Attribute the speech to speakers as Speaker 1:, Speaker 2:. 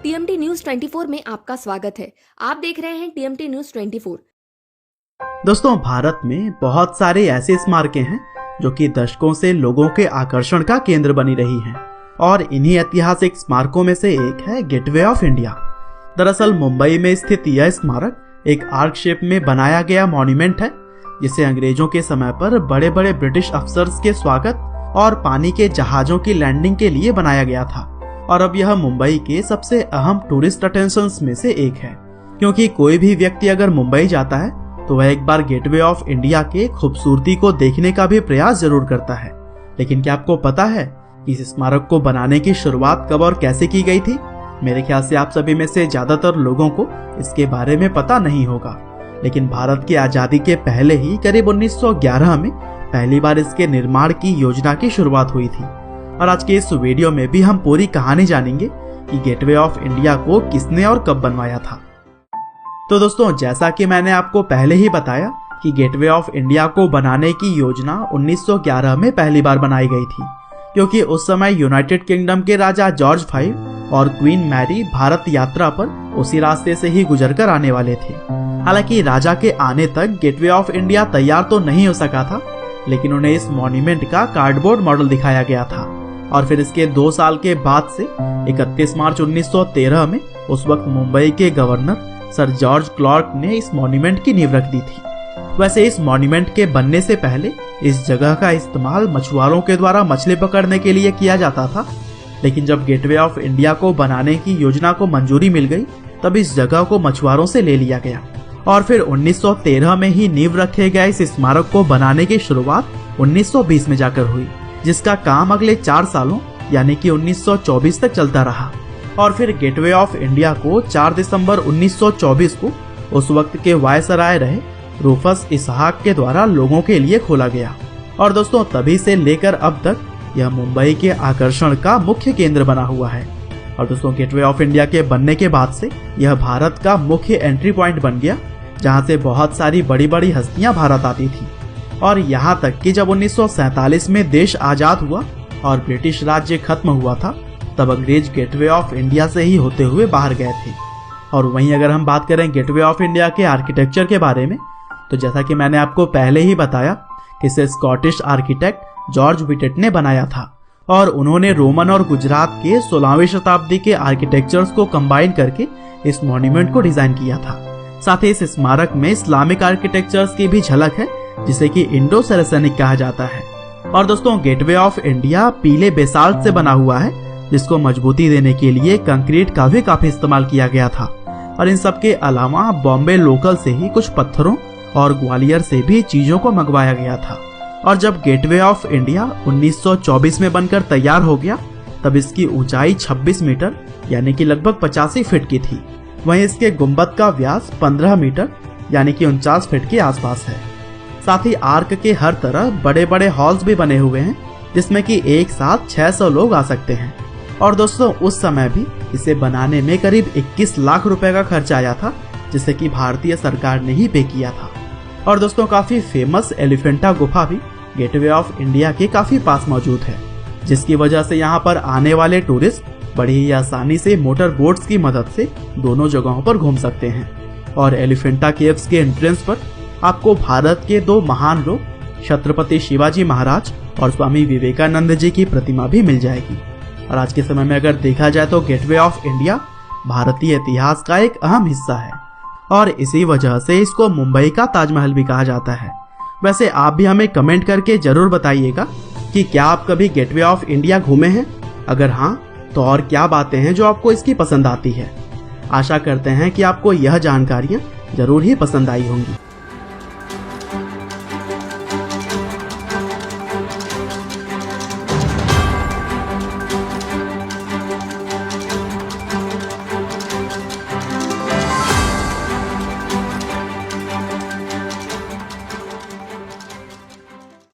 Speaker 1: TMT news 24 में आपका स्वागत है। आप देख रहे हैं टीएमटी न्यूज 24।
Speaker 2: दोस्तों, भारत में बहुत सारे ऐसे स्मारकें हैं जो कि दशकों से लोगों के आकर्षण का केंद्र बनी रही हैं और इन्हीं ऐतिहासिक स्मारकों में से एक है गेटवे ऑफ इंडिया। दरअसल मुंबई में स्थित यह स्मारक एक आर्क शेप में बनाया गया मॉन्यूमेंट है जिसे अंग्रेजों के समय पर बड़े बड़े ब्रिटिश अफसर्स के स्वागत और पानी के जहाजों की लैंडिंग के लिए बनाया गया था। और अब यह मुंबई के सबसे अहम टूरिस्ट अटेंशंस में से एक है, क्योंकि कोई भी व्यक्ति अगर मुंबई जाता है तो वह एक बार गेटवे ऑफ इंडिया के खूबसूरती को देखने का भी प्रयास जरूर करता है। लेकिन क्या आपको पता है कि इस स्मारक को बनाने की शुरुआत कब और कैसे की गई थी? मेरे ख्याल से आप सभी में से ज्यादातर लोगों को इसके बारे में पता नहीं होगा, लेकिन भारत की आजादी के पहले ही करीब 1911 में पहली बार इसके निर्माण की योजना की शुरुआत हुई थी। और आज के इस वीडियो में भी हम पूरी कहानी जानेंगे कि गेटवे ऑफ इंडिया को किसने और कब बनवाया था। तो दोस्तों, जैसा कि मैंने आपको पहले ही बताया कि गेटवे ऑफ इंडिया को बनाने की योजना 1911 में पहली बार बनाई गई थी, क्योंकि उस समय यूनाइटेड किंगडम के राजा जॉर्ज V और क्वीन मैरी भारत यात्रा पर उसी रास्ते से ही गुजरकर आने वाले थे। हालांकि राजा के आने तक गेटवे ऑफ इंडिया तैयार तो नहीं हो सका था, लेकिन उन्हें इस मॉन्यूमेंट का कार्डबोर्ड मॉडल दिखाया गया था। और फिर इसके 2 साल के बाद से 31 मार्च 1913 में उस वक्त मुंबई के गवर्नर सर जॉर्ज क्लार्क ने इस मॉन्यूमेंट की नींव रख दी थी। वैसे इस मॉन्यूमेंट के बनने से पहले इस जगह का इस्तेमाल मछुआरों के द्वारा मछली पकड़ने के लिए किया जाता था, लेकिन जब गेटवे ऑफ इंडिया को बनाने की योजना को मंजूरी मिल गई तब इस जगह को मछुआरों से ले लिया गया। और फिर 1913 में ही नींव रखे गए इस स्मारक को बनाने की शुरुआत 1920 में जाकर हुई, जिसका काम अगले 4 सालों यानी कि 1924 तक चलता रहा। और फिर गेटवे ऑफ इंडिया को 4 दिसंबर 1924 को उस वक्त के वायसराय रहे रूफस इसहाक के द्वारा लोगों के लिए खोला गया। और दोस्तों, तभी से लेकर अब तक यह मुंबई के आकर्षण का मुख्य केंद्र बना हुआ है। और दोस्तों, गेटवे ऑफ इंडिया के बनने के बाद से यह भारत का मुख्य एंट्री पॉइंट बन गया, जहां से बहुत सारी बड़ी बड़ी हस्तियां भारत आती थी। और यहां तक कि जब 1947 में देश आजाद हुआ और ब्रिटिश राज्य खत्म हुआ था, तब अंग्रेज गेटवे ऑफ इंडिया से ही होते हुए बाहर गए थे। और वहीं अगर हम बात करें गेटवे ऑफ इंडिया के आर्किटेक्चर के बारे में, तो जैसा कि मैंने आपको पहले ही बताया कि इसे स्कॉटिश आर्किटेक्ट जॉर्ज विटेट ने बनाया था। और उन्होंने रोमन और गुजरात के 16वीं शताब्दी के आर्किटेक्चर्स को कंबाइन करके इस मॉन्यूमेंट को डिजाइन किया था। साथ ही इस स्मारक में इस्लामिक आर्किटेक्चर्स की भी झलक है, जिसे कि इंडो सैरासनिक कहा जाता है। और दोस्तों, गेटवे ऑफ इंडिया पीले बेसाल्ट से बना हुआ है, जिसको मजबूती देने के लिए कंक्रीट का भी काफी इस्तेमाल किया गया था। और इन सब के अलावा बॉम्बे लोकल से ही कुछ पत्थरों और ग्वालियर से भी चीजों को मंगवाया गया था। और जब गेटवे ऑफ इंडिया 1924 में बनकर तैयार हो गया, तब इसकी ऊंचाई 26 मीटर यानी कि लगभग 85 फीट की थी। वहीं इसके गुंबद का व्यास 15 मीटर यानी कि 49 फीट के आसपास है। साथ ही आर्क के हर तरफ बड़े बड़े हॉल्स भी बने हुए हैं, जिसमें कि एक साथ 600 लोग आ सकते हैं। और दोस्तों, उस समय भी इसे बनाने में करीब 21 लाख रुपए का खर्च आया था, जिसे कि भारतीय सरकार ने ही पे किया था। और दोस्तों, काफी फेमस एलिफेंटा गुफा भी गेटवे ऑफ इंडिया के काफी पास मौजूद है, जिसकी वजह से यहाँ पर आने वाले टूरिस्ट बड़ी ही आसानी से मोटर बोट्स की मदद से दोनों जगहों पर घूम सकते हैं। और एलिफेंटा केव्स के एंट्रेंस पर आपको भारत के 2 महान लोग छत्रपति शिवाजी महाराज और स्वामी विवेकानंद जी की प्रतिमा भी मिल जाएगी। और आज के समय में अगर देखा जाए तो गेटवे ऑफ इंडिया भारतीय इतिहास का एक अहम हिस्सा है, और इसी वजह से इसको मुंबई का ताजमहल भी कहा जाता है। वैसे आप भी हमें कमेंट करके जरूर बताइएगा कि क्या आप कभी गेटवे ऑफ इंडिया घूमे हैं? अगर हाँ, तो और क्या बातें हैं जो आपको इसकी पसंद आती है। आशा करते हैं कि आपको यह जानकारियां जरूर ही पसंद आई होंगी।